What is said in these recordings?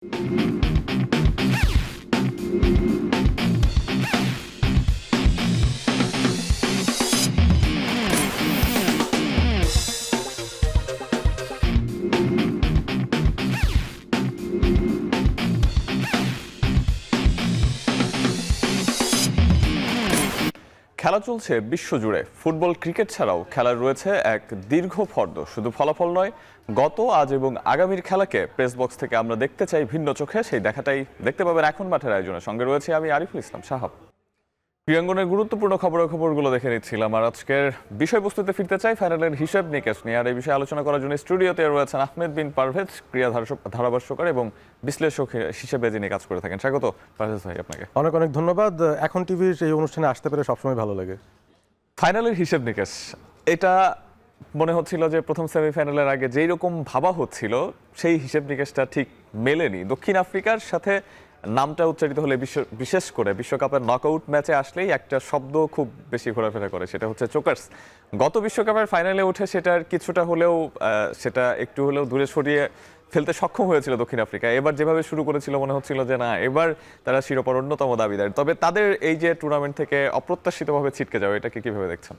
খেলা চলছে বিশ্বজুড়ে। ফুটবল, ক্রিকেট ছাড়াও খেলার রয়েছে এক দীর্ঘ ফর্দ। শুধু ফলাফল নয়, গত, আজ এবং আগামীর খেলাকে প্রেস বক্স থেকে আমরা দেখতে চাই ভিন্ন চোখে। সেই দেখাটাই দেখতে পাবেন এখন মাঠের আয়োজনের সঙ্গে রয়েছে আমি আরিফুল ইসলাম সাহাব। ক্রীড়াঙ্গনের গুরুত্বপূর্ণ খবরগুলো দেখে নিচ্ছিলাম, আর আজকের বিষয়বস্তুতে ফিরতে চাই ফাইনালের হিসেব নিকেশ নিয়ে। আর এই বিষয়ে আলোচনা করার জন্য স্টুডিওতে রয়েছেন আহমেদ বিন পারভেজ, ক্রীড়া ধারাভাষ্যকার এবং বিশ্লেষক হিসেবে যিনি কাজ করে থাকেন। স্বাগত পারভেজ ভাই আপনাকে। অনেক অনেক ধন্যবাদ। এখন টিভির এই অনুষ্ঠানে আসতে পেরে সবসময় ভালো লাগে। ফাইনালের হিসেব নিকেশ, এটা মনে হচ্ছিল যে প্রথম সেমিফাইনালের আগে যেই রকম ভাবা হচ্ছিল সেই হিসেব নিকেশটা ঠিক মেলেনি। দক্ষিণ আফ্রিকার সাথে নামটা উচ্চারিত হলে বিশেষ করে বিশ্বকাপের নকআউট ম্যাচে আসলেই একটা শব্দ খুব বেশি ঘোরাফেরা করে, সেটা হচ্ছে চোকার্স। গত বিশ্বকাপের ফাইনালে উঠে সেটার কিছুটা হলেও সেটা একটু হলেও দূরে সরিয়ে ফেলতে সক্ষম হয়েছিল দক্ষিণ আফ্রিকা। এবার যেভাবে শুরু করেছিল মনে হচ্ছিল যে না, এবার তারা শিরোপার অন্যতম দাবিদার। তবে তাদের এই যে টুর্নামেন্ট থেকে অপ্রত্যাশিতভাবে ছিটকে যাবে, এটাকে কিভাবে দেখছেন?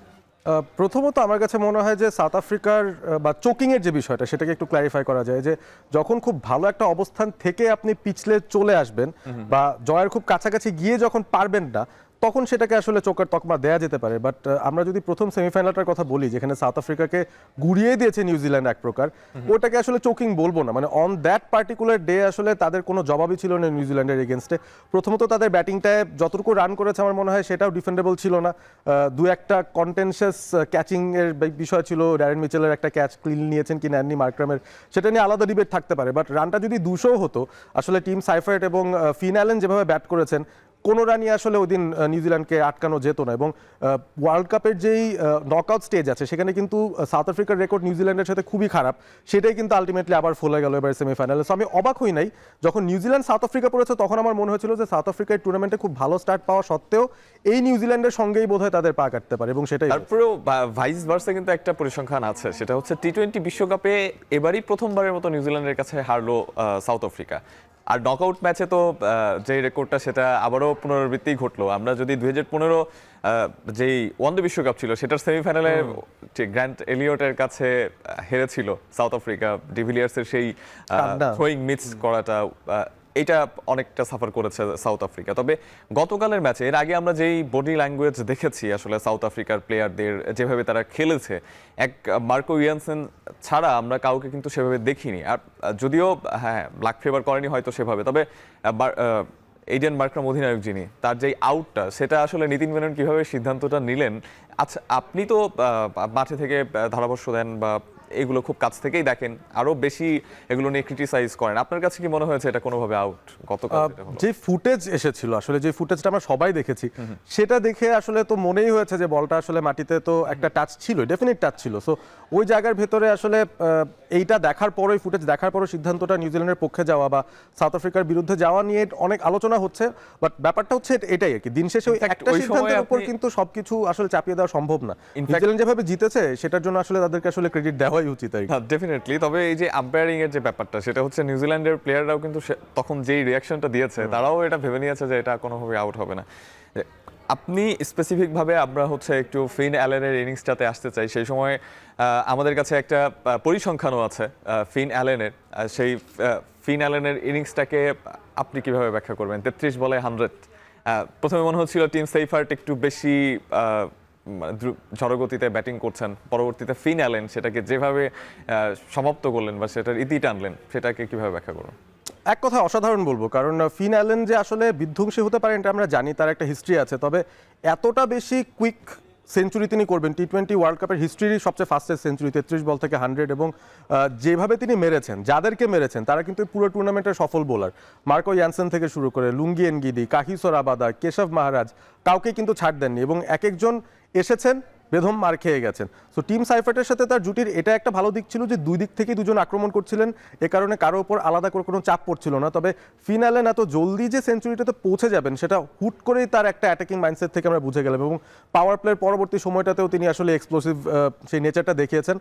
প্রথমত আমার কাছে মনে হয় যে সাউথ আফ্রিকার বা চোকিংয়ের যে বিষয়টা সেটাকে একটু ক্ল্যারিফাই করা যায়, যে যখন খুব ভালো একটা অবস্থান থেকে আপনি পিছলে চলে আসবেন বা জয়ের খুব কাছাকাছি গিয়ে যখন পারবেন না, তখন সেটাকে আসলে চোখের তকমা দেয়া যেতে পারে। বাট আমরা যদি প্রথম সেমিফাইনালটার কথা বলি, যেখানে সাউথ আফ্রিকাকে গুড়িয়ে দিয়েছে নিউজিল্যান্ড এক প্রকার, ওটাকে আসলে চোকিং বলবো না। মানে অন দ্যাট পার্টিকুলার ডে আসলে তাদের কোনো জবাবই ছিল না নিউজিল্যান্ডের এগেনস্টে। প্রথমত তাদের ব্যাটিংটায় যতটুকু রান করেছে আমার মনে হয় সেটাও ডিফেন্ডেবল ছিল না। দু একটা কন্টেনশিয়াস ক্যাচিং এর বিষয় ছিল, ড্যারেন মিচেলের একটা ক্যাচ ক্লিন নিয়েছেন কি নেননি মার্ক্রামের, সেটা নিয়ে আলাদা ডিবেট থাকতে পারে। বাট রানটা যদি 200 হতো, আসলে টিম সাইফার্ট এবং ফিন অ্যালেন যেভাবে ব্যাট করেছেন, কোনো রানই আসলে ওই দিন নিউজিল্যান্ডকে আটকানো যেত না। এবং ওয়ার্ল্ড কাপের যেই নকআউট স্টেজ আছে সেখানে কিন্তু সাউথ আফ্রিকার রেকর্ড নিউজিল্যান্ডের সাথে খুবই খারাপ, সেটাই কিন্তু আলটিমেটলি আবার ফলে গেল এবার সেমিফাইনালে। সো আমি অবাক হই নাই যখন নিউজিল্যান্ড সাউথ আফ্রিকা পড়েছে, তখন আমার মনে হয়েছিল যে সাউথ আফ্রিকার টুর্নামেন্টে খুব ভালো স্টার্ট পাওয়া সত্ত্বেও এই নিউজিল্যান্ডের সঙ্গেই বোধহয় তাদের পা কাটতে পারে, এবং সেটাই। তারপরেও ভাইস ভার্সা কিন্তু একটা পরিসংখ্যান আছে, সেটা হচ্ছে টি-20 বিশ্বকাপে এবারই প্রথমবারের মতো নিউজিল্যান্ডের কাছে হারলো সাউথ আফ্রিকা। আর নকআউট ম্যাচে তো যে রেকর্ডটা সেটা আবারও পুনরাবৃত্তি ঘটলো। আমরা যদি 2015 যেই ওয়ানডে বিশ্বকাপ ছিল সেটার সেমিফাইনালে গ্র্যান্ট এলিয়টের কাছে হেরেছিল সাউথ আফ্রিকা, ডিভিলিয়ার্সের সেই থ্রোয়িং মিস করাটা, এটা অনেকটা সাফার করেছে সাউথ আফ্রিকা। তবে গতকালের ম্যাচে, এর আগে আমরা যেই বডি ল্যাঙ্গুয়েজ দেখেছি আসলে সাউথ আফ্রিকার প্লেয়ারদের, যেভাবে তারা খেলেছে, এক মার্কো ইয়ানসেন ছাড়া আমরা কাউকে কিন্তু সেভাবে দেখিনি। আর যদিও হ্যাঁ লাক ফেভার করেনি হয়তো সেভাবে, তবে এইডেন মার্ক্রাম অধিনায়ক যিনি, তার যেই আউটটা, সেটা আসলে নীতিন মেনন কিভাবে সিদ্ধান্তটা নিলেন। আচ্ছা, আপনি তো মাঠে থেকে ধারাভাষ্য দেন বা এগুলো খুব কাছ থেকেই দেখেন, আরো বেশি এগুলো নিয়ে ক্রিটিসাইজ করেন, আপনার কাছে কি মনে হয়েছে এটা কোনোভাবে আউট? গতকাল যে ফুটেজ এসেছিল, আসলে যে ফুটেজটা আমরা সবাই দেখেছি, সেটা দেখে আসলে তো মনেই হয়েছে যে বলটা আসলে মাটিতে তো একটা টাচ ছিল, ডেফিনেট টাচ ছিল। সো ওই জায়গার ভেতরে আসলে এইটা দেখার পরই, ফুটেজ দেখার পরও সিদ্ধান্তটা নিউজিল্যান্ডের পক্ষে যাওয়া বা সাউথ আফ্রিকার বিরুদ্ধে যাওয়া নিয়ে অনেক আলোচনা হচ্ছে। বাট ব্যাপারটা হচ্ছে এটাই আর কি, দিন শেষে একটা সিদ্ধান্তের উপর কিন্তু সবকিছু আসলে চাপিয়ে দেওয়া সম্ভব না। নিউজিল্যান্ড যেভাবে জিতেছে সেটার জন্য আসলে তাদেরকে আসলে ক্রেডিট দেওয়াই উচিত। ডেফিনেটলি। তবে এই যে আম্পায়ারিং এর যে ব্যাপারটা, সেটা হচ্ছে নিউজিল্যান্ডের প্লেয়াররাও কিন্তু তখন যেই রিয়াকশনটা দিয়েছে, তারাও এটা ভেবে নিয়েছে যে এটা কোনোভাবে আউট হবে না। আপনি স্পেসিফিকভাবে আমরা হচ্ছে একটু ফিন অ্যালেনের ইনিংসটাতে আসতে চাই। সেই সময় আমাদের কাছে একটা পরিসংখ্যানও আছে ফিন অ্যালেনের। সেই ফিন অ্যালেনের ইনিংসটাকে আপনি কিভাবে ব্যাখ্যা করবেন? 33 বলে 100। প্রথমে মনে হচ্ছিল টিম সেফার্ট একটু বেশি ঝড়গতিতে ব্যাটিং করছেন, পরবর্তীতে ফিন অ্যালেন সেটাকে যেভাবে সমাপ্ত করলেন বা সেটার ইতি টানলেন, সেটাকে কিভাবে ব্যাখ্যা করুন? এক কথা অসাধারণ বলবো, কারণ ফিন অ্যালেন যে আসলে বিধ্বংসী হতে পারেন এটা আমরা জানি, তার একটা হিস্ট্রি আছে। তবে এতটা বেশি কুইক সেঞ্চুরি তিনি করবেন, টি-20 ওয়ার্ল্ড কাপের হিস্ট্রির সবচেয়ে ফাস্টেস্ট সেঞ্চুরি, 33 বল থেকে 100, এবং যেভাবে তিনি মেরেছেন, যাদেরকে মেরেছেন তারা কিন্তু পুরো টুর্নামেন্টের সফল বোলার। মার্কো ইয়ানসেন থেকে শুরু করে লুঙ্গি এনগিদি, কাহিসো রাবাদা, কেশব মহারাজ, কাউকে কিন্তু ছাড় দেননি। এবং এক একজন এসেছেন, বেদম মার খেয়ে গেছেন। সো টিম সাইফার্টের সাথে তার জুটির এটা একটা ভালো দিক ছিল যে দুই দিক থেকে দুজন আক্রমণ করছিলেন, এ কারণে কারো উপর আলাদা করে কোনো চাপ পড়ছিল না। তবে ফিন অ্যালেন এত জলদি যে সেঞ্চুরিটাতে পৌঁছে যাবেন সেটা হুট করেই তার একটা অ্যাটাকিং মাইন্ডসেট থেকে আমরা বুঝে গেলাম, এবং পাওয়ার প্লের পরবর্তী সময়টাতেও তিনি আসলে এক্সপ্লোসিভ সেই নেচারটা দেখিয়েছেন।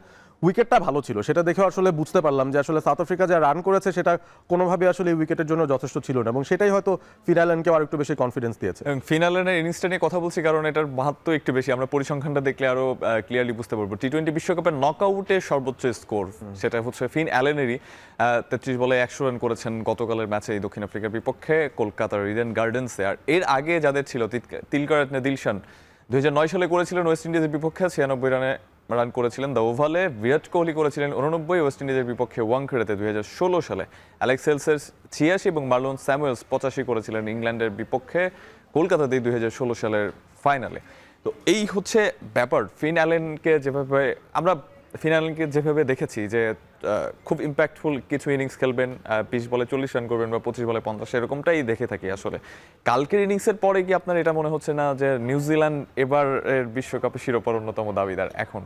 উইকেটটা ভালো ছিল, সেটা দেখে আসলে বুঝতে পারলাম যে আসলে সাউথ আফ্রিকা যা রান করেছে সেটা কোনোভাবে আসলে এই উইকেটের জন্য যথেষ্ট ছিল না, এবং সেটাই হয়তো ফিন অ্যালেনকে আর একটু বেশি কনফিডেন্স দিয়েছে। এবং ফিনালের ইনিংসটা নিয়ে কথা বলছি কারণ এটার মাহাত্ম একটু বেশি, আমরা পরিসংখ্যানটা দেখলে আরো ক্লিয়ারলি বুঝতে পারবো। টি-20 বিশ্বকাপের নকআউটের সর্বোচ্চ স্কোর সেটা হচ্ছে ফিন অ্যালেনেরই, 33 বলে 100 রান করেছেন গতকালের ম্যাচে এই দক্ষিণ আফ্রিকার বিপক্ষে কলকাতার ইডেন গার্ডেন্সে। আর এর আগে যাদের ছিল তিলকারত্নে দিলশান 2009 সালে করেছিলেন ওয়েস্ট ইন্ডিজের বিপক্ষে 96 রান করেছিলেন দ্য ওভালে। বিরাট কোহলি করেছিলেন 89 ওয়েস্ট ইন্ডিজের বিপক্ষে ওয়াংখেড়েতে 2016 সালে। অ্যালেক্স হেলসের 86 এবং মার্লন স্যামুয়েলস 85 করেছিলেন ইংল্যান্ডের বিপক্ষে কলকাতাতেই 2016 সালের ফাইনালে। তো এই হচ্ছে ব্যাপার। ফিন অ্যালেনকে যেভাবে দেখেছি যে খুব ইম্প্যাক্টফুল কিছু ইনিংস খেলবেন, 20 বলে 40 রান করবেন বা 25 বলে 50, এরকমটাই দেখে থাকি আসলে। কালকের ইনিংসের পরে কি আপনার এটা মনে হচ্ছে না যে নিউজিল্যান্ড এবারের বিশ্বকাপে শিরোপার অন্যতম দাবিদার এখন?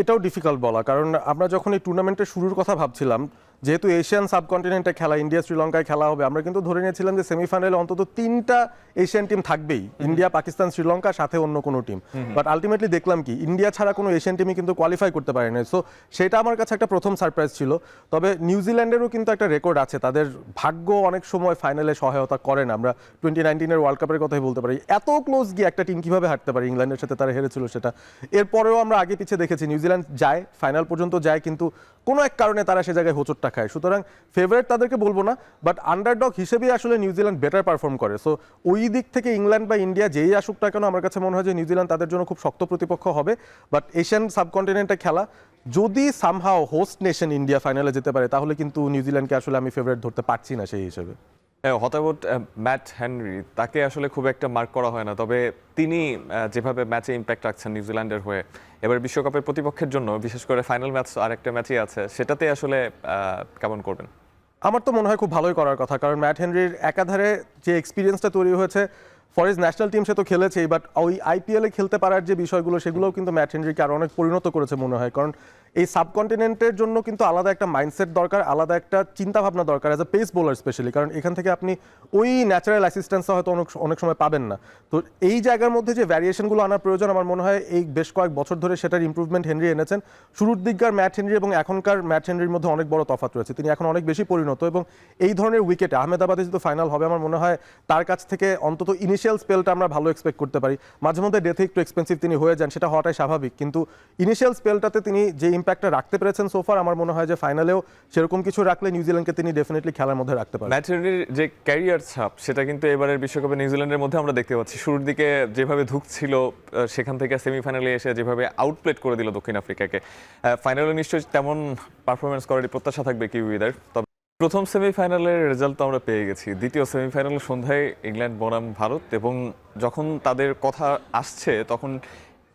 এটাও ডিফিকাল্ট বলা, কারণ আমরা যখন এই টুর্নামেন্টের শুরুর কথা ভাবছিলাম, যেহেতু এশিয়ান সাবকন্টিনেন্টে খেলা, ইন্ডিয়া শ্রীলঙ্কায় খেলা হবে, আমরা কিন্তু ধরে নিয়েছিলাম যে সেমিফাইনালে অন্তত 3টা এশিয়ান টিম থাকবেই, ইন্ডিয়া, পাকিস্তান, শ্রীলঙ্কা, সাথে অন্য কোনো টিম। বাট আলটিমেটলি দেখলাম কি ইন্ডিয়া ছাড়া কোনো এশিয়ান টিমই কিন্তু কোয়ালিফাই করতে পারে না। সো সেটা আমার কাছে একটা প্রথম সারপ্রাইজ ছিল। তবে নিউজিল্যান্ডেরও কিন্তু একটা রেকর্ড আছে, তাদের ভাগ্য অনেক সময় ফাইনালে সহায়তা করে না। আমরা 2019-এর ওয়ার্ল্ড কাপের কথাই বলতে পারি, এত ক্লোজ গিয়ে একটা টিম কিভাবে হারতে পারে, ইংল্যান্ডের সাথে তারা হেরেছিল সেটা। এরপরেও আমরা আগে পিছিয়ে দেখেছি নিউজিল্যান্ড যায়, ফাইনাল পর্যন্ত যায়, কিন্তু কোনো এক কারণে তারা সে জায়গায় হোঁচটটা খায়। সুতরাং ফেভারিট তাদেরকে বলবো না, বাট আন্ডারডগ হিসেবেই আসলে নিউজিল্যান্ড বেটার পারফর্ম করে। সো ওই দিক থেকে ইংল্যান্ড বা ইন্ডিয়া যেই আসুক না কেন, আমার কাছে মনে হয় যে নিউজিল্যান্ড তাদের জন্য খুব শক্ত প্রতিপক্ষ হবে। বাট এশিয়ান সাবকন্টিনেন্টে খেলা, যদি সামহাও হোস্ট নেশন ইন্ডিয়া ফাইনালে যেতে পারে, তাহলে কিন্তু নিউজিল্যান্ডকে আসলে আমি ফেভারিট ধরতে পারছি না সেই হিসেবে। হতাবট ম্যাট হেনরি, তাকে আসলে খুব একটা মার্ক করা হয় না, তবে তিনি যেভাবে ম্যাচে ইম্প্যাক্ট রাখছেন নিউজিল্যান্ডের হয়ে এবার বিশ্বকাপের প্রতিপক্ষের জন্য, বিশেষ করে ফাইনাল ম্যাচ আর একটা ম্যাচই আছে, সেটাতে আসলে কেমন করবেন? আমার তো মনে হয় খুব ভালোই করার কথা, কারণ ম্যাট হেনরির একাধারে যে এক্সপিরিয়েন্সটা তৈরি হয়েছে, ফর হিজ ন্যাশনাল টিম সে তো খেলেছেই, বাট ওই আইপিএলে খেলতে পারার যে বিষয়গুলো, সেগুলোও কিন্তু ম্যাট হেনরিকে আরও অনেক পরিণত করেছে মনে হয়। কারণ এই সাবকন্টিনেন্টের জন্য কিন্তু আলাদা একটা মাইন্ডসেট দরকার, আলাদা একটা চিন্তাভাবনা দরকার as a pace bowler specially, কারণ এখান থেকে আপনি ওই ন্যাচারাল অ্যাসিস্ট্যান্সটা হয়তো অনেক সময় পাবেন না। তো এই জায়গার মধ্যে যে ভ্যারিয়েশনগুলো আনার প্রয়োজন, আমার মনে হয় এই বেশ কয়েক বছর ধরে সেটার ইমপ্রুভমেন্ট হেনরি এনেছেন। শুরুর দিককার ম্যাট হেনরি এবং এখনকার ম্যাট হেনরির মধ্যে অনেক বড় তফাৎ রয়েছে, তিনি এখন অনেক বেশি পরিণত, এবং এই ধরনের উইকেটে আহমেদাবাদে যেহেতু ফাইনাল হবে, আমার মনে হয় তার কাছ থেকে অন্তত ইনিশিয়াল স্পেলটা আমরা ভালো এক্সপেক্ট করতে পারি। মাঝে মধ্যে ডেথে একটু এক্সপেন্সিভ তিনি হয়ে যান, সেটা হওয়াটাই স্বাভাবিক, কিন্তু ইনিশিয়াল স্পেলটাতে তিনি যে ইম্প্যাক্টটা রাখতে পেরেছেন সোফার, আমার মনে হয় যে ফাইনালেও সেরকম কিছু রাখলে নিউজিল্যান্ডকে তিনি ডেফিনেটলি খেলার মধ্যে রাখতে পারেন। ম্যাট হেনরির যে ক্যারিয়ার ছাপ, সেটা কিন্তু এবারের বিশ্বকাপে নিউজিল্যান্ডের মধ্যে আমরা দেখতে পাচ্ছি। শুরুর দিকে যেভাবে ধুঁকছিল, সেখান থেকে সেমিফাইনালে এসে যেভাবে আউটপ্লেট করে দিল দক্ষিণ আফ্রিকাকে, ফাইনালে নিশ্চয়ই তেমন পারফরমেন্স করারই প্রত্যাশা থাকবে কিউইদের। তবে প্রথম সেমিফাইনালের রেজাল্ট তো আমরা পেয়ে গেছি, দ্বিতীয় সেমিফাইনাল সন্ধ্যায় ইংল্যান্ড বনাম ভারত, এবং যখন তাদের কথা আসছে তখন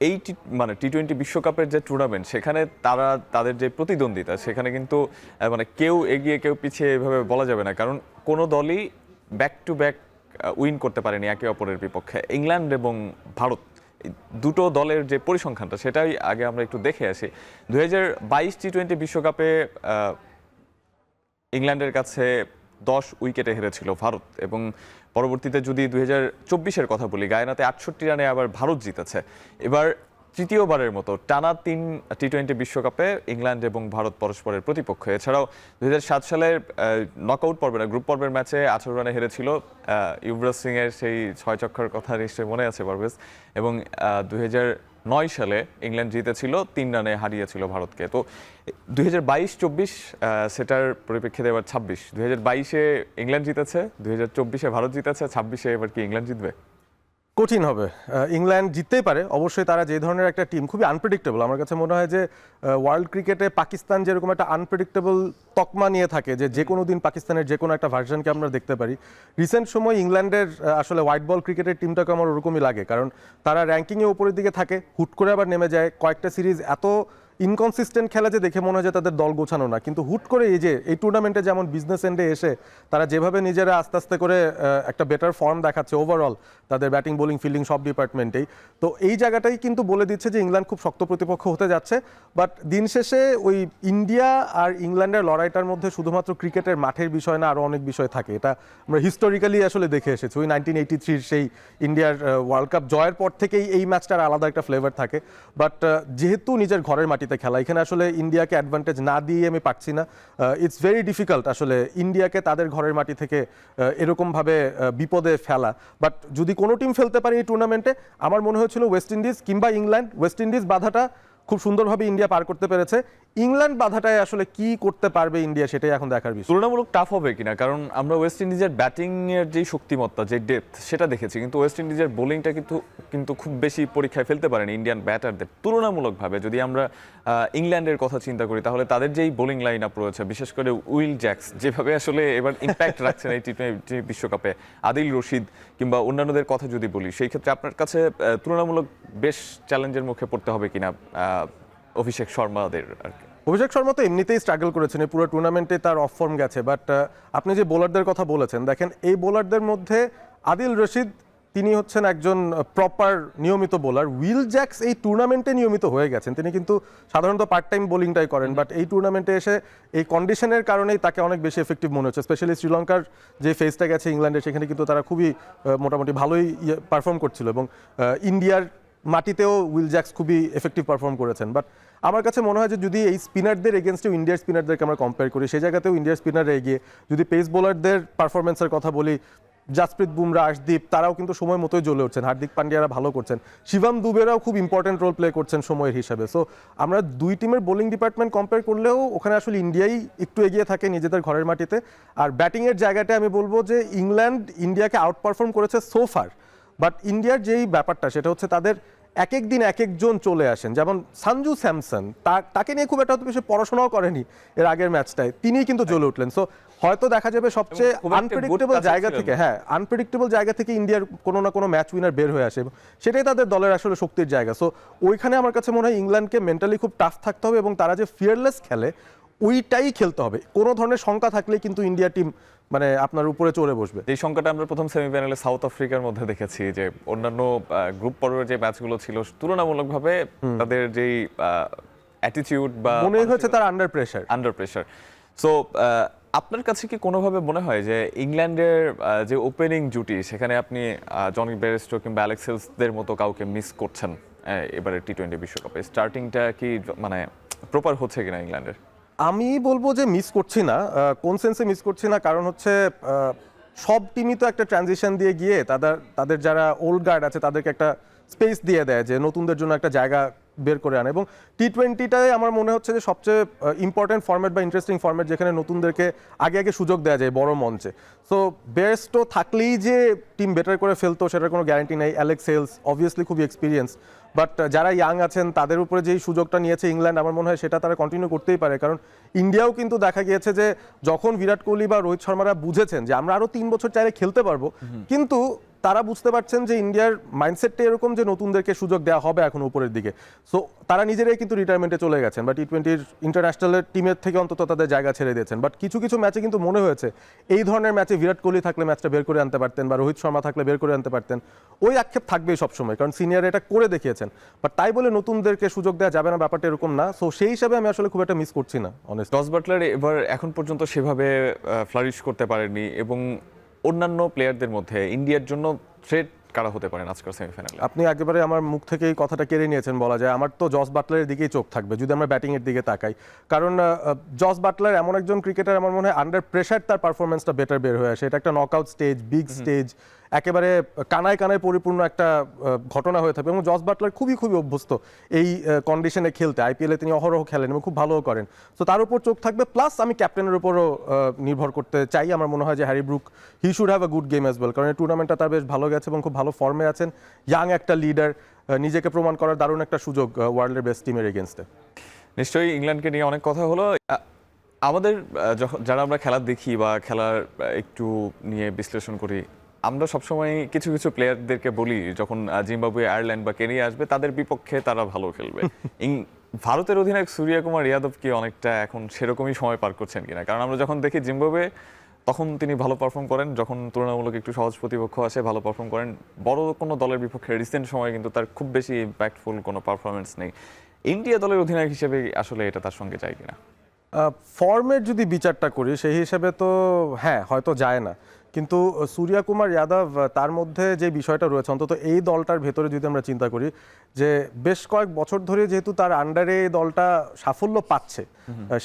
এই টি-20 বিশ্বকাপের যে টুর্নামেন্ট, সেখানে তাদের যে প্রতিদ্বন্দ্বিতা, সেখানে কিন্তু কেউ এগিয়ে কেউ পিছিয়ে এভাবে বলা যাবে না, কারণ কোনো দলই ব্যাক টু ব্যাক উইন করতে পারেনি একে অপরের বিপক্ষে। ইংল্যান্ড এবং ভারত দুটো দলের যে পরিসংখ্যানটা, সেটাই আগে আমরা একটু দেখে আসি। 2022 টি-20 বিশ্বকাপে ইংল্যান্ডের কাছে 10 উইকেটে হেরেছিল ভারত, এবং পরবর্তীতে যদি 2024-এর কথা বলি, গায়ানাতে 68 রানে আবার ভারত জিতেছে। এবার তৃতীয়বারের মতো টানা 3 টি-20 বিশ্বকাপে ইংল্যান্ড এবং ভারত পরস্পরের প্রতিপক্ষ। এছাড়াও 2007 সালের নকআউট পর্বে না, গ্রুপ পর্বের ম্যাচে 18 রানে হেরেছিল ইউবরাজ সিং এর সেই 6 ছক্কার কথা নিশ্চয়ই মনে আছে পারভেজ, এবং 2009 সালে ইংল্যান্ড জিতেছিল 3 রানে হারিয়েছিল ভারতকে। তো 2022-24 সেটার পরিপ্রেক্ষিতে এবার 2022-এ ইংল্যান্ড জিতেছে, 2024-এ ভারত জিতেছে, 26-এ এবার কি ইংল্যান্ড জিতবে? কঠিন হবে, ইংল্যান্ড জিততেই পারে অবশ্যই। তারা যে ধরনের একটা টিম, খুবই আনপ্রেডিক্টেবল। আমার কাছে মনে হয় যে ওয়ার্ল্ড ক্রিকেটে পাকিস্তান যেরকম একটা আনপ্রেডিক্টেবল তকমা নিয়ে থাকে, যে কোনো দিন পাকিস্তানের যে কোনো একটা ভার্সনকে আমরা দেখতে পারি, রিসেন্ট সময় ইংল্যান্ডের আসলে হোয়াইট বল ক্রিকেটের টিমটাকে আমার ওরকমই লাগে, কারণ তারা র্যাঙ্কিংয়ে উপরের দিকে থাকে, হুট করে আবার নেমে যায়। কয়েকটা সিরিজ এত ইনকনসিস্টেন্ট খেলা যে দেখে মনে হয় যে তাদের দল গোছানো না, কিন্তু হুট করে এই যে এই টুর্নামেন্টে যেমন বিজনেস এন্ডে এসে তারা যেভাবে নিজেরা আস্তে আস্তে করে একটা বেটার ফর্ম দেখাচ্ছে ওভারঅল তাদের ব্যাটিং বোলিং ফিল্ডিং সব ডিপার্টমেন্টেই, তো এই জায়গাটাই কিন্তু বলে দিচ্ছে যে ইংল্যান্ড খুব শক্ত প্রতিপক্ষ হতে যাচ্ছে। বাট দিন শেষে ওই ইন্ডিয়া আর ইংল্যান্ডের লড়াইটার মধ্যে শুধুমাত্র ক্রিকেটের মাঠের বিষয় না, আরও অনেক বিষয় থাকে। এটা আমরা হিস্টোরিক্যালি আসলে দেখে এসেছি। ওই 1983 সেই ইন্ডিয়ার ওয়ার্ল্ড কাপ জয়ের পর থেকেই এই ম্যাচটার আলাদা একটা ফ্লেভার থাকে। বাট যেহেতু নিজের ঘরের মাটিতে খেলা, এখানে আসলে ইন্ডিয়াকে অ্যাডভান্টেজ না দিয়ে আমি পারছি না। ইটস ভেরি ডিফিকাল্ট আসলে ইন্ডিয়াকে তাদের ঘরের মাটি থেকে এরকমভাবে বিপদে ফেলা। বাট যদি কোনো টিম ফেলতে পারে এই টুর্নামেন্টে, আমার মনে হয়েছিল ওয়েস্ট ইন্ডিজ কিংবা ইংল্যান্ড। ওয়েস্ট ইন্ডিজ বাধাটা খুব সুন্দরভাবে ইন্ডিয়া পার করতে পেরেছে, ইংল্যান্ড বাধাটায় আসলে কি করতে পারবে ইন্ডিয়া সেটাই এখন দেখার বিষয়। তুলনামূলক টাফ হবে কিনা, কারণ আমরা ওয়েস্ট ইন্ডিজের ব্যাটিং এর যে শক্তিমত্তা, যে ডেপথ সেটা দেখেছি, কিন্তু ওয়েস্ট ইন্ডিজের বোলিংটা কিন্তু খুব বেশি পরীক্ষায় ফেলতে পারেনি ইন্ডিয়ান ব্যাটারদের তুলনামূলকভাবে। যদি আমরা ইংল্যান্ডের কথা চিন্তা করি তাহলে তাদের যেই বোলিং লাইন আপ রয়েছে, বিশেষ করে উইল জ্যাক্স যেভাবে আসলে এবার ইম্প্যাক্ট রাখছেন এই টি20 বিশ্বকাপে, আদিল রশিদ কিংবা অন্যান্যদের কথা যদি বলি, সেই ক্ষেত্রে আপনার কাছে তুলনামূলক বেশ চ্যালেঞ্জের মুখে পড়তে হবে কিনা অভিষেক শর্মাদের আর কি? অভিষেক শর্মা তো এমনিতেই স্ট্রাগল করেছেন, এই পুরো টুর্নামেন্টে তার অফ ফর্ম গেছে। বাট আপনি যে বোলারদের কথা বলেছেন, দেখেন এই বোলারদের মধ্যে আদিল রশিদ তিনি হচ্ছেন একজন প্রপার নিয়মিত বোলার। উইল জ্যাক্স এই টুর্নামেন্টে নিয়মিত হয়ে গেছেন, তিনি কিন্তু সাধারণত পার্ট টাইম বোলিংটাই করেন, বাট এই টুর্নামেন্টে এসে এই কন্ডিশনের কারণেই তাকে অনেক বেশি এফেক্টিভ মনে হচ্ছে। স্পেশালি শ্রীলঙ্কার যে ফেজটা গেছে ইংল্যান্ডের, সেখানে কিন্তু তারা খুবই মোটামুটি ভালোই পারফর্ম করছিল, এবং ইন্ডিয়ার মাটিতেও উইল জ্যাক্স খুবই এফেক্টিভ পারফর্ম করেছেন। বাট আমার কাছে মনে হয় যে যদি এই স্পিনারদের এগেনস্টেও ইন্ডিয়ার স্পিনারদেরকে আমরা কম্পেয়ার করি, সেই জায়গাতেও ইন্ডিয়ার স্পিনাররা এগিয়ে। যদি পেস বোলারদের পারফরমেন্সের কথা বলি, জাসপ্রীত বুমরা, আশদীপ তারাও কিন্তু সময় মতোই জ্বলে উঠছেন, হার্দিক পান্ডিয়ারা ভালো করছেন, শিবম দুবেরাও খুব ইম্পর্টেন্ট রোল প্লে করছেন সময়ের হিসাবে। সো আমরা দুই টিমের বোলিং ডিপার্টমেন্ট কম্পেয়ার করলেও ওখানে আসলে ইন্ডিয়াই একটু এগিয়ে থাকে নিজেদের ঘরের মাটিতে। আর ব্যাটিংয়ের জায়গাটা আমি বলবো যে ইংল্যান্ড ইন্ডিয়াকে আউট পারফর্ম করেছে সোফার। বাট ইন্ডিয়ার যেই ব্যাপারটা সেটা হচ্ছে তাদের এক এক দিন এক একজন চলে আসেন, যেমন সঞ্জু স্যামসন, তাকে নিয়ে খুব একটা বেশি পড়াশোনাও করেনি এর আগের ম্যাচটায়, তিনিই কিন্তু জ্বলে উঠলেন। সো হয়তো দেখা যাবে সবচেয়ে আনপ্রেডিক্টেবল জায়গা থেকে, আনপ্রেডিক্টেবল জায়গা থেকে ইন্ডিয়ার কোনো না কোনো ম্যাচ উইনার বের হয়ে আসে, সেটাই তাদের দলের আসলে শক্তির জায়গা। সো ওইখানে আমার কাছে মনে হয় ইংল্যান্ডকে মেন্টালি খুব টাফ থাকতে হবে, এবং তারা যে ফিয়ারলেস খেলে ওইটাই খেলতে হবে। কোনো ধরনের শঙ্কা থাকলেই কিন্তু ইন্ডিয়া টিম মানে আপনার উপরে চড়ে বসবে। এই সংখ্যাটা আমরা প্রথম সেমিফাইনালে সাউথ আফ্রিকার মধ্যে দেখেছি, যে অন্যান্য গ্রুপ পর্বের যে ম্যাচগুলো ছিল তুলনামূলকভাবে তাদের যেই অ্যাটিটিউড বা মনে হচ্ছে তার আন্ডার প্রেসার। সো আপনার কাছে কি কোনোভাবে মনে হয় যে ইংল্যান্ডের যে ওপেনিং জুটি, সেখানে আপনি জনি বেয়ারস্টো কিংবা অ্যালেক্স হেলসদের মতো কাউকে মিস করছেন এবারে টি20 বিশ্বকাপে? স্টার্টিংটা কি মানে প্রপার হচ্ছে কিনা ইংল্যান্ডের? আমি বলবো যে মিস করছি না। কোন সেন্সে মিস করছি না, কারণ হচ্ছে সব টিমই তো একটা ট্রানজিশন দিয়ে গিয়ে তাদের যারা ওল্ড গার্ড আছে তাদেরকে একটা স্পেস দিয়ে দেয় যে নতুনদের জন্য একটা জায়গা বের করে আনে। এবং টি20টাই আমার মনে হচ্ছে যে সবচেয়ে ইম্পর্টেন্ট ফরম্যাট বা ইন্টারেস্টিং ফরম্যাট, যেখানে নতুনদেরকে আগে আগে সুযোগ দেওয়া যায় বড় মঞ্চে। সো বেস্টও থাকলেই যে টিম বেটার করে ফেলতো সেটার কোনো গ্যারান্টি নেই। অ্যালেক্স হেলস অবভিয়াসলি খুবই এক্সপিরিয়েন্স, বাট যারা ইয়াং আছেন তাদের উপরে যেই সুযোগটা নিয়েছে ইংল্যান্ড, আমার মনে হয় সেটা তারা কন্টিনিউ করতেই পারে। কারণ ইন্ডিয়াও কিন্তু দেখা গিয়েছে যে যখন বিরাট কোহলি বা রোহিত শর্মারা বুঝেছেন যে আমরা আরও 3 বছর চাইলে খেলতে পারবো, কিন্তু তারা বুঝতে পারছেন যে ইন্ডিয়ার মাইন্ডসেটটা এরকম যে নতুনদেরকে সুযোগ দেওয়া হবে এখন উপরের দিকে। সো তারা নিজেরাই কিন্তু রিটায়ারমেন্টে চলে গেছেন, বা টি20 ইন্টারন্যাশনালের টিমের থেকে অন্তত তাদের জায়গা ছেড়ে দিয়েছেন। বাট কিছু কিছু ম্যাচে কিন্তু মনে হয়েছে এই ধরনের ম্যাচে বিরাট কোহলি থাকলে ম্যাচটা বের করে আনতে পারতেন, বা রোহিত শর্মা থাকলে বের করে আনতে পারতেন। ওই আক্ষেপ থাকবেই সবসময়, কারণ সিনিয়র এটা করে দেখিয়েছেন। বাট তাই বলে নতুনদেরকে সুযোগ দেওয়া যাবে না, ব্যাপারটা এরকম না। সো সেই হিসাবে আমি আসলে খুব একটা মিস করছি না অনেস্ট। জস বাটলার এবার এখন পর্যন্ত সেভাবে ফ্লারিশ করতে পারেনি, এবং অন্যান্য প্লেয়ারদের মধ্যে ইন্ডিয়ার জন্য থ্রেট কারা হতে পারেন আজকের সেমিফাইনালে? আপনি একেবারে আমার মুখ থেকে এই কথাটা কেড়ে নিয়েছেন বলা যায়। আমার তো জস বাটলারের দিকেই চোখ থাকবে যদি আমরা ব্যাটিংয়ের দিকে তাকাই, কারণ জস বাটলার এমন একজন ক্রিকেটার আমার মনে হয় আন্ডার প্রেশার তার পারফরমেন্সটা বেটার বের হয়ে আসে। এটা একটা নকআউট স্টেজ, বিগ স্টেজ, একেবারে কানায় কানায় পরিপূর্ণ একটা ঘটনা হয়ে থাকে, এবং জস বাটলার খুবই খুবই অভ্যস্ত এই কন্ডিশনে খেলতে। আইপিএলে তিনি অহরহ খেলেন এবং খুব ভালোও করেন। তো তার উপর চোখ থাকবে, প্লাস আমি ক্যাপ্টেনের উপরও নির্ভর করতে চাই। আমার মনে হয় যে Harry Brook he should have a good game as well, কারণ এই টুর্নামেন্টটা তার বেশ ভালো গেছে এবং খুব ভালো ফর্মে আছেন। ইয়াং একটা লিডার, নিজেকে প্রমাণ করার দারুণ একটা সুযোগ ওয়ার্ল্ডের বেস্ট টিমের এগেনস্টে। নিশ্চয়ই ইংল্যান্ডকে নিয়ে অনেক কথা হলো। আমাদের যারা আমরা খেলা দেখি বা খেলার একটু নিয়ে বিশ্লেষণ করি, আমরা সবসময় কিছু কিছু প্লেয়ারদেরকে বলি যখন জিম্বাবুয়ে, আয়ারল্যান্ড বা কেনিয়া আসবে তাদের বিপক্ষে তারা ভালো খেলবে। ভারতের অধিনায়ক সূর্য কুমার যাদব কি অনেকটা এখন সেরকমই সময় পার করছেন কিনা, কারণ আমরা যখন দেখি জিম্বাবুয়ে তখন তিনি ভালো পারফর্ম করেন, যখন তুলনামূলক একটু সহজ প্রতিপক্ষ আসে ভালো পারফর্ম করেন, বড় কোনো দলের বিপক্ষে রিসেন্ট সময়ে কিন্তু তার খুব বেশি ইম্প্যাক্টফুল কোনো পারফরমেন্স নেই। ইন্ডিয়া দলের অধিনায়ক হিসেবে আসলে এটা তার সঙ্গে যায় কিনা? ফর্মের যদি বিচারটা করি সেই হিসেবে তো হ্যাঁ হয়তো যায় না, কিন্তু সূর্য কুমার যাদব তার মধ্যে যে বিষয়টা রয়েছে অন্তত এই দলটার ভেতরে যদি আমরা চিন্তা করি যে বেশ কয়েক বছর ধরে যেহেতু তার আন্ডারে এই দলটা সাফল্য পাচ্ছে,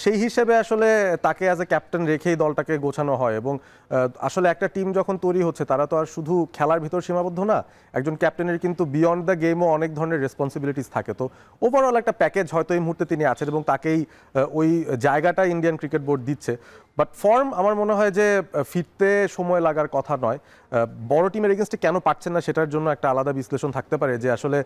সেই হিসেবে আসলে তাকে অ্যাজ এ ক্যাপ্টেন রেখেই দলটাকে গোছানো হয়। এবং আসলে একটা টিম যখন তৈরি হচ্ছে তারা তো আর শুধু খেলার ভিতর সীমাবদ্ধ না, একজন ক্যাপ্টেনের কিন্তু বিয়ন্ড দ্য গেমও অনেক ধরনের রেসপন্সিবিলিটিস থাকে। তো ওভারঅল একটা প্যাকেজ হয়তো এই মুহূর্তে তিনি আছেন এবং তাকেই ওই জায়গাটা ইন্ডিয়ান ক্রিকেট বোর্ড দিচ্ছে। বাট ফর্ম আমার মনে হয় যে ফিরতে সময় লাগার কথা নয়। বড় টিমের এগেনস্টে কেন পারছেন না সেটার জন্য একটা আলাদা বিশ্লেষণ থাকতে পারে যে আসলে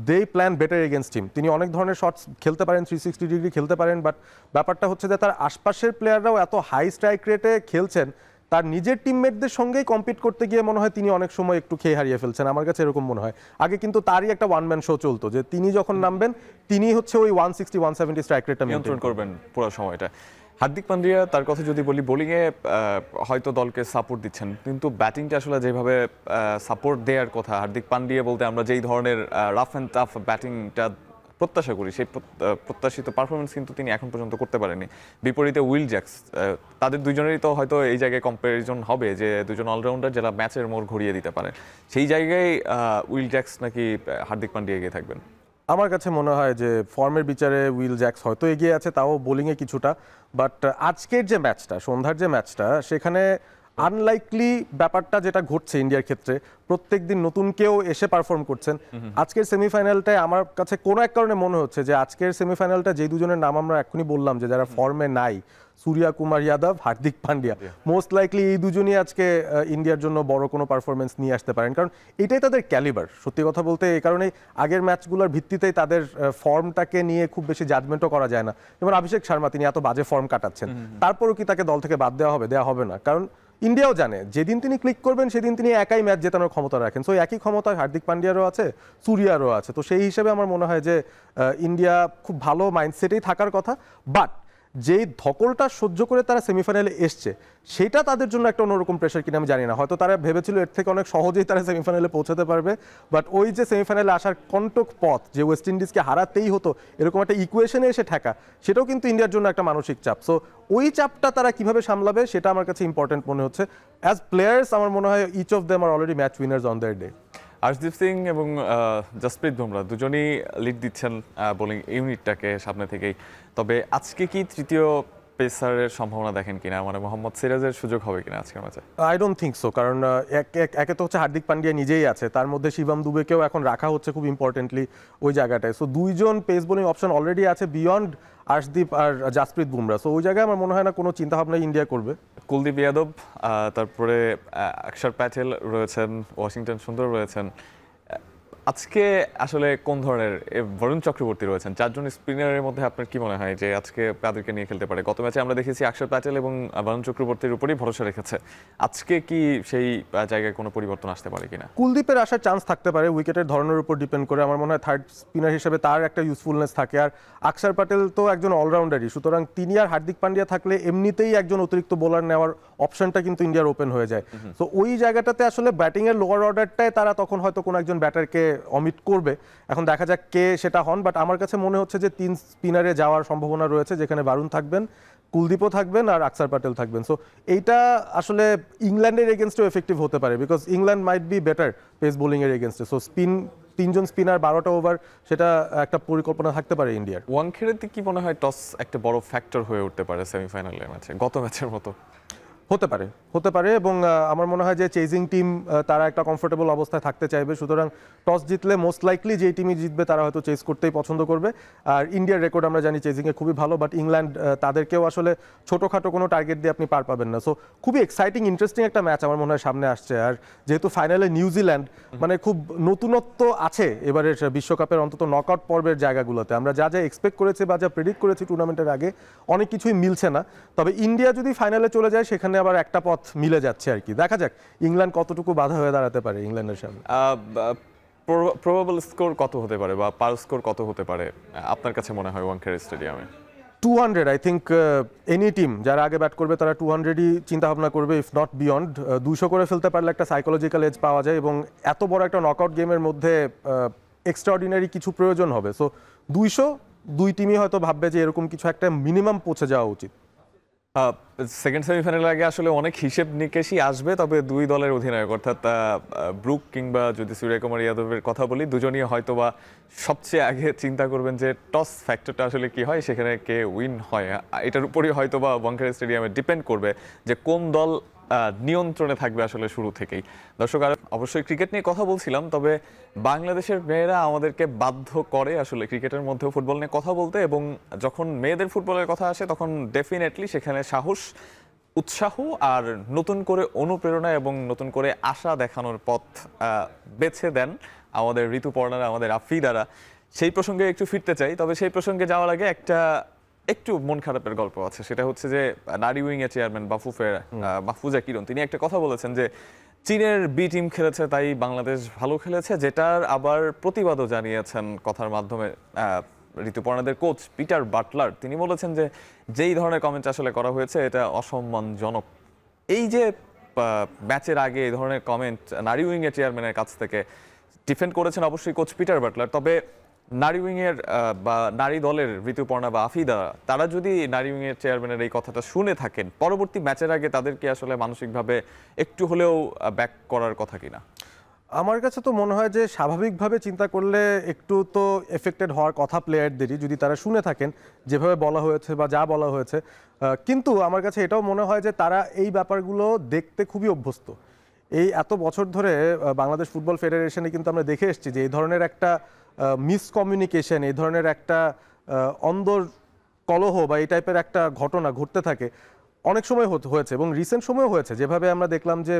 they plan better against team. তিনি অনেক ধরনের শটস খেলতে পারেন, 360 ডিগ্রি খেলতে পারেন, বাট ব্যাপারটা হচ্ছে যে তার আশপাশের প্লেয়াররাও এত হাই স্ট্রাইক রেটে খেলছেন, তার নিজের টিমমেটদের সঙ্গেই কম্পিট করতে গিয়ে মনে হয় তিনি অনেক সময় একটু খেয়ে হারিয়ে ফেলছেন। আমার কাছে এরকম মনে হয়। আগে কিন্তু তারই একটা ওয়ান ম্যান শো চলতো যে তিনি যখন নামবেন তিনি হচ্ছে ওই 160 170 স্ট্রাইক রেটটা নিয়ন্ত্রণ করবেন পুরো সময়টা। হার্দিক পান্ডিয়া তার কথা যদি বলি, বোলিংয়ে হয়তো দলকে সাপোর্ট দিচ্ছেন, কিন্তু ব্যাটিংটা আসলে যেভাবে সাপোর্ট দেওয়ার কথা হার্দিক পান্ডিয়া বলতে আমরা যেই ধরনের রাফ অ্যান্ড টাফ ব্যাটিংটা প্রত্যাশা করি সেই প্রত্যাশিত পারফরমেন্স কিন্তু তিনি এখন পর্যন্ত করতে পারেনি। বিপরীতে উইল জ্যাক্স, তাদের দুজনেরই তো হয়তো এই জায়গায় কম্প্যারিজন হবে যে দুজন অলরাউন্ডার যারা ম্যাচের মোড় ঘুরিয়ে দিতে পারে, সেই জায়গায় উইল জ্যাক্স নাকি হার্দিক পান্ডিয়া এগিয়ে থাকবেন? আমার কাছে মনে হয় যে ফর্মের বিচারে উইল জ্যাক্স হয়তো এগিয়ে আছে, তাও বোলিংয়ে কিছুটা। বাট আজকের যে ম্যাচটা, সন্ধ্যার যে ম্যাচটা, সেখানে আনলাইকলি ব্যাপারটা যেটা ঘটছে ইন্ডিয়ার ক্ষেত্রে, প্রত্যেকদিন নতুন কেউ এসে পারফর্ম করছেন। আজকের সেমিফাইনালটায় আমার কাছে কোনো এক কারণে মনে হচ্ছে যে আজকের সেমিফাইনালটা যে দুজনের নাম আমরা এখনই বললাম যে যারা ফর্মে নাই, সূর্য কুমার যাদব, হার্দিক পান্ডিয়া, মোস্ট লাইকলি এই দুজনই আজকে ইন্ডিয়ার জন্য বড় কোনো পারফরমেন্স নিয়ে আসতে পারেন, কারণ এটাই তাদের ক্যালিবার। সত্যি কথা বলতে এই কারণেই আগের ম্যাচগুলোর ভিত্তিতেই তাদের ফর্মটাকে নিয়ে খুব বেশি জাজমেন্টও করা যায় না। যেমন অভিষেক শর্মা, তিনি এত বাজে ফর্ম কাটাচ্ছেন, তারপরও কি তাকে দল থেকে বাদ দেওয়া হবে? দেওয়া হবে না, কারণ ইন্ডিয়াও জানে যেদিন তিনি ক্লিক করবেন সেদিন তিনি একাই ম্যাচ জেতানোর ক্ষমতা রাখেন। সো একই ক্ষমতা হার্দিক পান্ডিয়ারও আছে, সূর্যারও আছে। তো সেই হিসেবে আমার মনে হয় যে ইন্ডিয়া খুব ভালো মাইন্ডসেটেই থাকার কথা। বাট যেই ধকলটা সহ্য করে তারা সেমিফাইনালে এসছে সেটা তাদের জন্য একটা অন্যরকম প্রেশার কিনা আমি জানি না। হয়তো তারা ভেবেছিল এর থেকে অনেক সহজেই তারা সেমিফাইনালে পৌঁছাতে পারবে, বাট ওই যে সেমিফাইনালে আসার কন্টক পথ, যে ওয়েস্ট ইন্ডিজকে হারাতেই হতো এরকম একটা ইকুয়েশনে এসে ঠেকা, সেটাও কিন্তু ইন্ডিয়ার জন্য একটা মানসিক চাপ। সো ওই চাপটা তারা কিভাবে সামলাবে সেটা আমার কাছে ইম্পর্টেন্ট মনে হচ্ছে। অ্যাজ প্লেয়ার্স আমার মনে হয় each of them are already match winners on their day. Arshdeep Singh এবং জসপ্রীত বুমরা দুজনেই লিড দিচ্ছেন বোলিং ইউনিটটাকে সামনে থেকেই। তবে আজকে কি তৃতীয় পেসারের সম্ভাবনা দেখেন কিনা, মানে মোহাম্মদ সিরাজের সুযোগ হবে কিনা আজকের ম্যাচে? আই ডোন্ট থিঙ্ক সো, কারণ একে তো হচ্ছে হার্দিক পান্ডিয়া নিজেই আছে, তার মধ্যে শিবম দুবেকেও এখন রাখা হচ্ছে খুব ইম্পর্টেন্টলি ওই জায়গাটায়। সো দুইজন পেস বোলিং অপশন অলরেডি আছে বিয়ন্ড আর্শদীপ আর জসপ্রীত বুমরা। সো ওই জায়গায় আমার মনে হয় না কোনো চিন্তাভাবনা ইন্ডিয়া করবে। কুলদীপ যাদব, তারপরে অক্ষর প্যাটেল রয়েছেন, ওয়াশিংটন সুন্দর রয়েছেন। আজকে আসলে কোন ধরনের বরুণ চক্রবর্তী রয়েছেন, চারজন স্পিনারের মধ্যে আপনার কি মনে হয় যে আজকে কাদেরকে নিয়ে খেলতে পারে? গত ম্যাচে আমরা দেখেছি অক্ষর প্যাটেল এবং বরুণ চক্রবর্তীর উপরই ভরসা রেখেছে। আজকে কি সেই জায়গায় কোনো পরিবর্তন আসতে পারে কিনা? কুলদীপের আসার চান্স থাকতে পারে, উইকেটের ধরনের উপর ডিপেন্ড করে। আমার মনে হয় থার্ড স্পিনার হিসেবে তার একটা ইউজফুলনেস থাকে। আর অক্ষর প্যাটেল তো একজন অলরাউন্ডারই, সুতরাং তিনি আর হার্দিক পান্ডিয়া থাকলে এমনিতেই একজন অতিরিক্ত বোলার নেওয়ার অপশনটা কিন্তু ইন্ডিয়ার ওপেন হয়ে যায়। তো ওই জায়গাটাতে আসলে ব্যাটিংয়ের লোয়ার অর্ডারটায় তারা তখন হয়তো কোনো একজন ব্যাটারকে অমিট করবে। এখন দেখা যাক কে সেটা হন, বাট আমার কাছে মনে হচ্ছে যে 3 স্পিনারে যাওয়ার সম্ভাবনা রয়েছে, যেখানে বারুণ থাকবেন, কুলদীপও থাকবেন আর অক্ষর প্যাটেল থাকবেন। সো এইটা আসলে ইংল্যান্ডের এগেনস্টেও এফেক্টিভ হতে পারে, because England might be better pace বোলিংয়ের এগেনস্টে। সো তিনজন স্পিনার 12টা ওভার, সেটা একটা পরিকল্পনা থাকতে পারে ইন্ডিয়ার। ওয়াংখেড়েতে কি মনে হয় টস একটা বড় ফ্যাক্টর হয়ে উঠতে পারে সেমিফাইনালের ম্যাচে, গত ম্যাচের মতো? হতে পারে এবং আমার মনে হয় যে চেজিং টিম তারা একটা কমফোর্টেবল অবস্থায় থাকতে চাইবে, সুতরাং টস জিতলে মোস্ট লাইকলি যেই টিমই জিতবে তারা হয়তো চেজ করতেই পছন্দ করবে। আর ইন্ডিয়ার রেকর্ড আমরা জানি চেজিংয়ে খুবই ভালো, বাট ইংল্যান্ড তাদেরকেও আসলে ছোটোখাটো কোনো টার্গেট দিয়ে আপনি পার পাবেন না। সো খুবই এক্সাইটিং ইন্টারেস্টিং একটা ম্যাচ আমার মনে হয় সামনে আসছে। আর যেহেতু ফাইনালে নিউজিল্যান্ড, মানে খুব নতুনত্ব আছে এবারের বিশ্বকাপের অন্তত নকআউট পর্বের জায়গাগুলোতে। আমরা যা যা এক্সপেক্ট করেছি বা যা প্রেডিক্ট করেছি টুর্নামেন্টের আগে, অনেক কিছুই মিলছে না। তবে ইন্ডিয়া যদি ফাইনালে চলে যায় সেখানে আবার একটা পথ মিলে যাচ্ছে আর কি। দেখা যাক ইংল্যান্ড কতটুকু বাধা হয়ে দাঁড়াতে পারে ইংল্যান্ডের সামনে। প্রবাবল স্কোর কত হতে পারে বা পার স্কোর কত হতে পারে আপনার কাছে মনে হয় ওয়াংখেড়ে স্টেডিয়ামে? 200 আই থিঙ্ক এনি টিম যারা আগে ব্যাট করবে তারা 200ই চিন্তা ভাবনা করবে, ইফ নট বিয়ন্ড। 200 করে ফেলতে পারলে একটা সাইকোলজিক্যাল এজ পাওয়া যায় এবং এত বড় একটা নকআউট গেমের মধ্যে এক্সট্রাঅর্ডিনারি কিছু প্রয়োজন হবে। সো 200 দুই টিমই হয়তো ভাববে যে এরকম কিছু একটা মিনিমাম পৌঁছে যাওয়া উচিত। সেকেন্ড সেমিফাইনালের আগে আসলে অনেক হিসেব নিকেশই আসবে, তবে দুই দলের অধিনায়ক অর্থাৎ ব্রুক কিংবা যদি সূর্যকুমার যাদবের কথা বলি, দুজনই হয়তোবা সবচেয়ে আগে চিন্তা করবেন যে টস ফ্যাক্টরটা আসলে কি হয়, সেখানে কে উইন হয়। এটার উপরই হয়তোবা ওয়াংখেড়ে স্টেডিয়ামে ডিপেন্ড করবে যে কোন দল নিয়ন্ত্রণে থাকবে আসলে শুরু থেকেই। দর্শক, আর অবশ্যই ক্রিকেট নিয়ে কথা বলছিলাম, তবে বাংলাদেশের মেয়েরা আমাদেরকে বাধ্য করে আসলে ক্রিকেটের মধ্যেও ফুটবল নিয়ে কথা বলতে, এবং যখন মেয়েদের ফুটবলের কথা আসে তখন ডেফিনেটলি সেখানে সাহস, উৎসাহ আর নতুন করে অনুপ্রেরণা এবং নতুন করে আশা দেখানোর পথ বেছে দেন আমাদের ঋতুপর্ণারা, আমাদের আফ্রিদারা। সেই প্রসঙ্গে একটু ফিরতে চাই, তবে সেই প্রসঙ্গে যাওয়ার আগে একটু মন খারাপের গল্প আছে। সেটা হচ্ছে যে নারী উইং এর চেয়ারম্যান মাহফুজা কিরণ তিনি একটা কথা বলেছেন যে চীনের বি টিম খেলেছে তাই বাংলাদেশ ভালো খেলেছে, যেটার আবার প্রতিবাদও জানিয়েছেন কথার মাধ্যমে ঋতুপর্ণাদের কোচ পিটার বাটলার। তিনি বলেছেন যে যেই ধরনের কমেন্ট আসলে করা হয়েছে এটা অসম্মানজনক। এই যে ম্যাচের আগে এই ধরনের কমেন্ট নারী উইং এর চেয়ারম্যানের কাছ থেকে ডিফেন্ড করেছেন অবশ্যই কোচ পিটার বাটলার, তবে নারী উইংয়ের বা নারী দলের ঋতুপর্ণা বা আফিদা তারা যদি নারী উইংয়ের চেয়ারম্যানের এই কথাটা শুনে থাকেন, পরবর্তী ম্যাচের আগে তাদেরকে আসলে মানসিকভাবে একটু হলেও ব্যাক করার কথা কিনা? আমার কাছে তো মনে হয় যে স্বাভাবিকভাবে চিন্তা করলে একটু তো এফেক্টেড হওয়ার কথা প্লেয়ারদেরই, যদি তারা শুনে থাকেন যেভাবে বলা হয়েছে বা যা বলা হয়েছে। কিন্তু আমার কাছে এটাও মনে হয় যে তারা এই ব্যাপারগুলো দেখতে খুবই অভ্যস্ত। এই এত বছর ধরে বাংলাদেশ ফুটবল ফেডারেশনে কিন্তু আমরা দেখে এসেছি যে এই ধরনের একটা মিসকমিউনিকেশন, এই ধরনের একটা অন্দর কলহ বা এই টাইপের একটা ঘটনা ঘটতে থাকে অনেক সময় হয়েছে এবং রিসেন্ট সময়েও হয়েছে। যেভাবে আমরা দেখলাম যে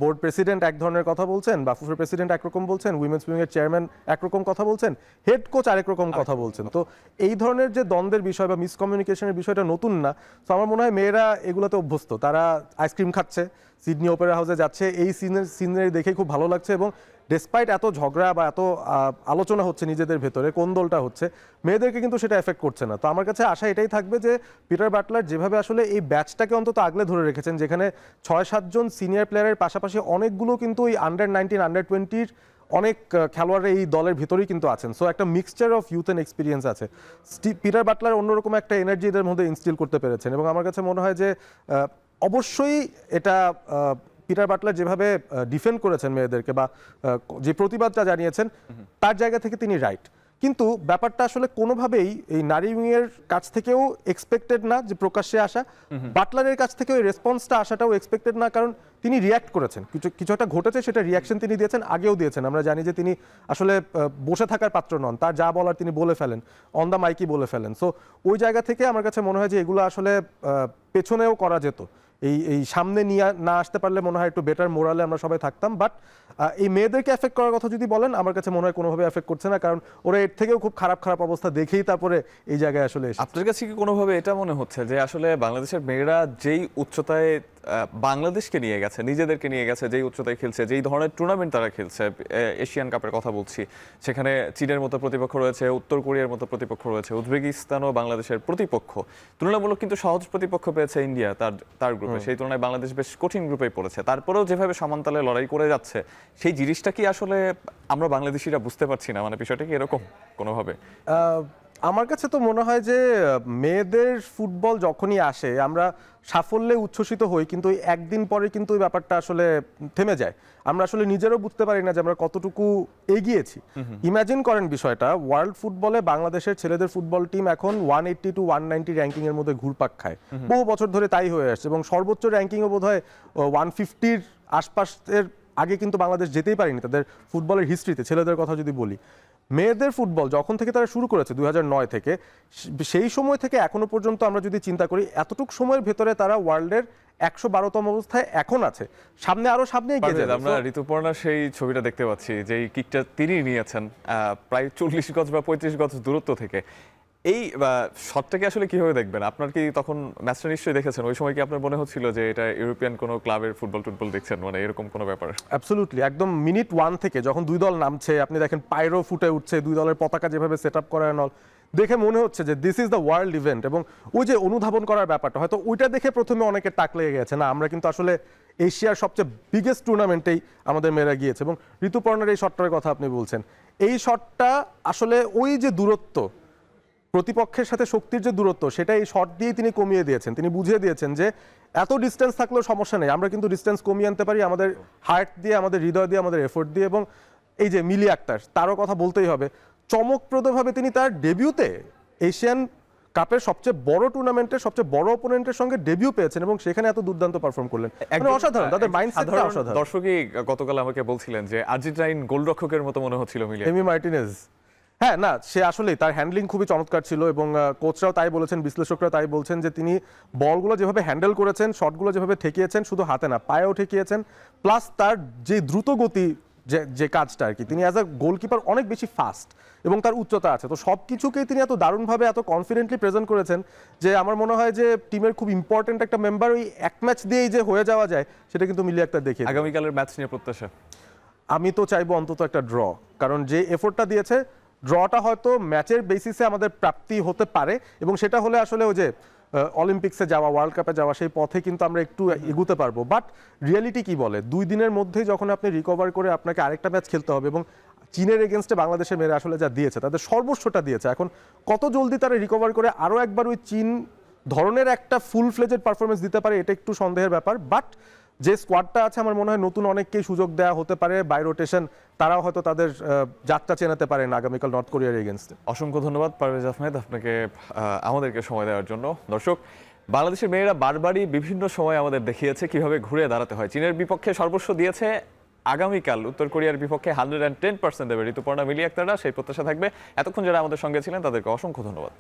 বোর্ড প্রেসিডেন্ট এক ধরনের কথা বলছেন, বাফুফের প্রেসিডেন্ট একরকম বলছেন, উইমেন্স উইংয়ের চেয়ারম্যান একরকম কথা বলছেন, হেড কোচ আরেক রকম কথা বলছেন। তো এই ধরনের যে দ্বন্দ্বের বিষয় বা মিসকমিউনিকেশনের বিষয়টা নতুন না। তো আমার মনে হয় মেয়েরা এগুলোতে অভ্যস্ত। তারা আইসক্রিম খাচ্ছে, সিডনি ওপেরা হাউসে যাচ্ছে, এই সিনারি দেখে খুব ভালো লাগছে। এবং ডেসপাইট এত ঝগড়া বা এত আলোচনা হচ্ছে নিজেদের ভেতরে কোন দলটা হচ্ছে, মেয়েদেরকে কিন্তু সেটা এফেক্ট করছে না। তো আমার কাছে আশা এটাই থাকবে যে পিটার বাটলার যেভাবে আসলে এই ব্যাচটাকে অন্তত আগলে ধরে রেখেছেন, যেখানে 6-7 জন সিনিয়র প্লেয়ারের পাশাপাশি অনেকগুলো কিন্তু এই আন্ডার-19 আন্ডার-20 অনেক খেলোয়াড় এই দলের ভিতরেই কিন্তু আছেন। সো একটা mixture of youth and experience আছে। পিটার বাটলার অন্যরকম একটা এনার্জি এদের মধ্যে ইনস্টিল করতে পেরেছেন এবং আমার কাছে মনে হয় যে অবশ্যই এটা পিটার বাটলার যেভাবে ডিফেন্ড করেছেন মেয়েদেরকে বা যে প্রতিবাদটা জানিয়েছেন তার জায়গা থেকে তিনি রাইট। কিন্তু ব্যাপারটা আসলে কোনোভাবেই এই নারী উইংয়ের কাছ থেকেও এক্সপেক্টেড না যে প্রকাশ্যে আসা, বাটলারের কাছ থেকেও এই রেসপন্সটা আসাটাও এক্সপেক্টেড না, কারণ তিনি রিয়্যাক্ট করেছেন। কিছু একটা ঘটেছে, সেটা রিয়াকশন তিনি দিয়েছেন, আগেও দিয়েছেন। আমরা জানি যে তিনি আসলে বসে থাকার পাত্র নন, তার যা বলার তিনি বলে ফেলেন, অন দ্য মাইকই বলে ফেলেন। সো ওই জায়গা থেকে আমার কাছে মনে হয় যে এগুলো আসলে পেছনেও করা যেত। এই সামনে নিয়ে না আসতে পারলে মনে হয় একটু বেটার মোরালে আমরা সবাই থাকতাম। বাট এই মেয়েদেরকে এফেক্ট করার কথা যদি বলেন, আমার কাছে মনে হয় কোনোভাবে এফেক্ট করছে না, কারণ ওরা এর থেকেও খুব খারাপ খারাপ অবস্থা দেখেই তারপরে এই জায়গায় আসলে এসেছে। আপনার কাছে কি কোনোভাবে এটা মনে হচ্ছে যে আসলে বাংলাদেশের মেয়েরা যেই উচ্চতায় বাংলাদেশকে নিয়ে গেছে, নিজেদেরকে নিয়ে গেছে, যেই উচ্চতায় খেলছে, যেই ধরনের টুর্নামেন্ট তারা খেলছে, এশিয়ান কাপের কথা বলছি, সেখানে চীনের মতো প্রতিপক্ষ রয়েছে, উত্তর কোরিয়ার মতো প্রতিপক্ষ রয়েছে, উজবেকিস্তানও বাংলাদেশের প্রতিপক্ষ, তুলনামূলক কিন্তু সহজ প্রতিপক্ষ পেয়েছে ইন্ডিয়া তার গ্রুপে, সেই তুলনায় বাংলাদেশ বেশ কঠিন গ্রুপেই পড়েছে। তারপরেও যেভাবে সমানতালে লড়াই করে যাচ্ছে, সেই জিনিসটা কি আসলে আমরা বাংলাদেশিরা বুঝতে পারছি না? মানে বিষয়টা কি এরকম কোনোভাবে? আমার কাছে তো মনে হয় যে মেয়েদের ফুটবল যখনই আসে আমরা সাফল্যে উচ্ছ্বসিত হই, কিন্তু ওই একদিন পরে কিন্তু ওই ব্যাপারটা আসলে থেমে যায়। আমরা আসলে নিজেরও বুঝতে পারি না যে আমরা কতটুকু এগিয়েছি। ইমাজিন করেন বিষয়টা, ওয়ার্ল্ড ফুটবলে বাংলাদেশের ছেলেদের ফুটবল টিম এখন 180 to 190 র্যাঙ্কিং এর মধ্যে ঘুরপাক খায়, বহু বছর ধরে তাই হয়ে আসছে, এবং সর্বোচ্চ র্যাঙ্কিংও বোধহয় 150-র আশপাশের আগে কিন্তু বাংলাদেশ যেতেই পারেনি তাদের ফুটবলের হিস্ট্রিতে। ছেলেদের কথা যদি বলি, মেয়েদের ফুটবল যখন থেকে তারা শুরু করেছে 2009 থেকে, সেই সময় থেকে এখনো পর্যন্ত আমরা যদি চিন্তা করি, এতটুকু সময়ের ভেতরে তারা ওয়ার্ল্ডের 112তম অবস্থায় এখন আছে, সামনে আরো সামনে এগিয়ে যাবে। আমরা ঋতুপর্ণার সেই ছবিটা দেখতে পাচ্ছি, যেই কিকটা তিনি নিয়েছেন প্রায় 40 গজ বা 35 গজ দূরত্ব থেকে। এই শটটাকে আসলে কিভাবে দেখবেন? আপনার কি তখন ম্যাচটা নিশ্চয়ই দেখেছেন, ওই সময় কি আপনার মনে হচ্ছিল যে এটা ইউরোপিয়ান কোনো ক্লাবের ফুটবল দেখছেন, মানে এরকম কোনো ব্যাপার? অ্যাবসলিউটলি, একদম মিনিট 1 থেকে যখন দুই দল নামছে, আপনি দেখেন পাইরো ফুটে উঠছে, দুই দলের পতাকা যেভাবে সেট আপ করা নল, দেখে মনে হচ্ছে যে this is the world event. এবং ওই যে অনুধাবন করার ব্যাপারটা, হয়তো ওইটা দেখে প্রথমে অনেকের টাক লেগে গেছে, না আমরা কিন্তু আসলে এশিয়ার সবচেয়ে বিগেস্ট টুর্নামেন্টেই আমাদের মেয়েরা গিয়েছে। এবং ঋতুপর্ণার এই শটটার কথা আপনি বলছেন, এই শটটা আসলে ওই যে দূরত্ব, প্রতিপক্ষের সাথে শক্তির যে দূরত্ব, সেটা এই শট দিয়ে তিনি কমিয়ে দিয়েছেন। তিনি বুঝিয়ে দিয়েছেন যে এত ডিস্টেন্স থাকলেও সমস্যা নেই, আমরা কিন্তু ডিস্টেন্স কমিয়ে আনতে পারি আমাদের হার্ট দিয়ে, আমাদের হৃদয় দিয়ে, আমাদের এফোর্ট দিয়ে। এবং এই যে মিলি আক্তার, তারও কথা বলতেই হবে, চমকপ্রদভাবে তিনি তার ডেবিউতে এশিয়ান কাপের সবচেয়ে বড় টুর্নামেন্টের সবচেয়ে বড় অপোনেন্টের সঙ্গে ডেবিউ পেয়েছেন এবং সেখানে এত দুর্দান্ত পারফর্ম করলেন, মানে অসাধারণ। তাদের মাইন্ডসেটটা অসাধারণ। দর্শকই গতকাল আমাকে বলছিলেন যে আর্জেন্টাইন গোলরক্ষকের মতো মনে হচ্ছিল মিলিয়ে। এমি মার্টিনেজ, হ্যাঁ, না সে আসলেই তার হ্যান্ডলিং খুবই চমৎকার ছিল এবং কোচরাও তাই বলেছেন, বিশ্লেষকরা তাই বলছেন যে তিনি বলগুলো যেভাবে হ্যান্ডেল করেছেন, শটগুলো যেভাবে ঠেকিয়েছেন, শুধু হাতে না পায়েও ঠেকিয়েছেন, প্লাস তার যে দ্রুত গতি, যে কাজটা আর কি, তিনি অ্যাজ আ গোলকিপার অনেক বেশি ফাস্ট এবং তার উচ্চতা আছে, তো সব কিছুকেই তিনি এত দারুণভাবে এত কনফিডেন্টলি প্রেজেন্ট করেছেন যে আমার মনে হয় যে টিমের খুব ইম্পর্টেন্ট একটা মেম্বার ওই এক ম্যাচ দিয়েই যে হয়ে যাওয়া যায় সেটা কিন্তু মিলি আক্তার দেখিয়ে দিল। আগামীকালের ম্যাচ নিয়ে প্রত্যাশা? আমি তো চাইবো অন্তত একটা ড্র, কারণ যে এফোর্টটা দিয়েছে, ড্রটা হয়তো ম্যাচের বেসিসে আমাদের প্রাপ্তি হতে পারে এবং সেটা হলে আসলে ওই যে অলিম্পিক্সে যাওয়া, ওয়ার্ল্ড কাপে যাওয়া, সেই পথে কিন্তু আমরা একটু এগুতে পারবো। বাট রিয়েলিটি কি বলে, 2 দিনের মধ্যেই যখন আপনি রিকভার করে আপনাকে আরেকটা ম্যাচ খেলতে হবে এবং চীনের এগেনস্টে বাংলাদেশের মেয়েরা আসলে যা দিয়েছে, তাদের সর্বস্বটা দিয়েছে, এখন কত জলদি তারা রিকভার করে আরও একবার ওই চীন ধরনের একটা ফুল ফ্লেজেড পারফরমেন্স দিতে পারে, এটা একটু সন্দেহের ব্যাপার। বাট যে স্কোয়াডটা আছে, আমার মনে হয় নতুন অনেককেই সুযোগ দেওয়া হতে পারে, বাই রোটেশন, তারাও হয়তো তাদের যাত্রা চেনাতে পারেন আগামীকাল নর্থ কোরিয়ার এগেনস্টে। অসংখ্য ধন্যবাদ পারভেজ আহমেদ আপনাকে আমাদেরকে সময় দেওয়ার জন্য। দর্শক, বাংলাদেশের মেয়েরা বারবারই বিভিন্ন সময় আমাদের দেখিয়েছে কিভাবে ঘুরে দাঁড়াতে হয়। চীনের বিপক্ষে সর্বস্ব দিয়েছে, আগামীকাল উত্তর কোরিয়ার বিপক্ষে 110% দেবে ঋতুপর্ণা, মিলি আক্তাররা, সেই প্রত্যাশা থাকবে। এতক্ষণ যারা আমাদের সঙ্গে ছিলেন তাদেরকে অসংখ্য ধন্যবাদ।